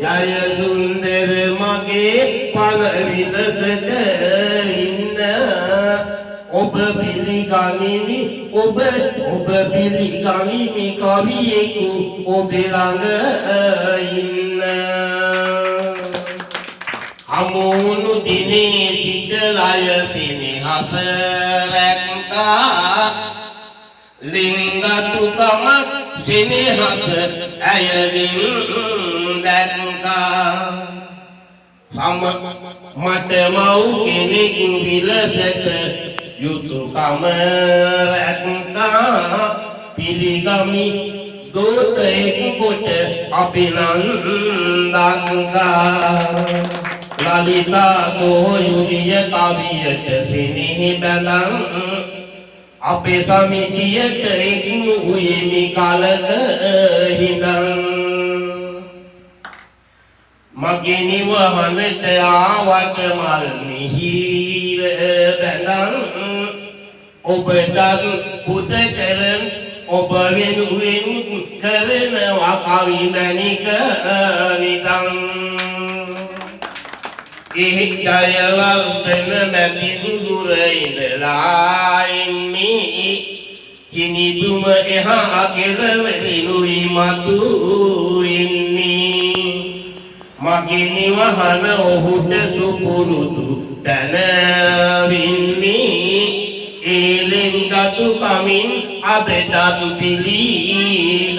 ජය සුන්දර මගේ පල විලසට ඉන්න ඔබ පිළිගනිමි ඔබ පිළිගනිමි කවියෙකු ඔබ ළඟ ඉන්න අමෝනු දිනේ සිටලය සිනහස රැක්කා ලිංගතුකම සිනහස ඇයලින් දැක්කා සම මට මව් කෙනෙක් විලසට යුතුයකම රැක්කා පිළිගමි දෝතෙක් කොට අභිනන්දන්ගා ලලිතා සෝයුරිය කවියට සිනහි බැලන් අපේ සමිතියට එක්මු උයමි කලක හිඳන් මගේ නිවහනට ආවට මල් මිහිර බැඳන් ඔබටත් පුත කරන ඔබ වෙනුවෙන් කරනවා කවි මැණික නිදන් ජයවර්ධන නැති දුර ඉඳලා ඉන්නේ කිනිදුම එහා කෙළවරිනුයි මතු ඉන්නේ මගේ නිවහන ඔහුට සුපුරුදු තැනවින්නේ ඒලෙන් ගතු කමින් අපටත් පිළිගන්නේ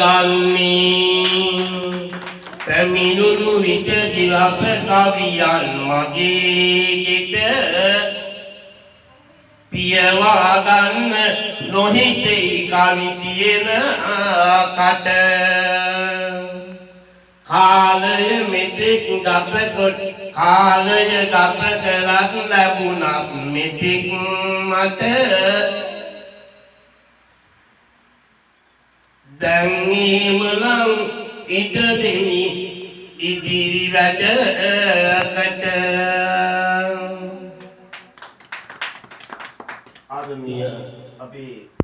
පැමිණුණු විට දිලස කවියන් මගේ ගෙට පියවා ගන්න නොහිතෙයි කවි තියෙන කට කාලය මෙතෙක් ගත කොට කාලය ගත කළත් ලැබුණත් මෙතෙක් මට දැන් ඊමලම් ඉත දෙමි ඉදිරි වැඩකට ආදරණීය අපේ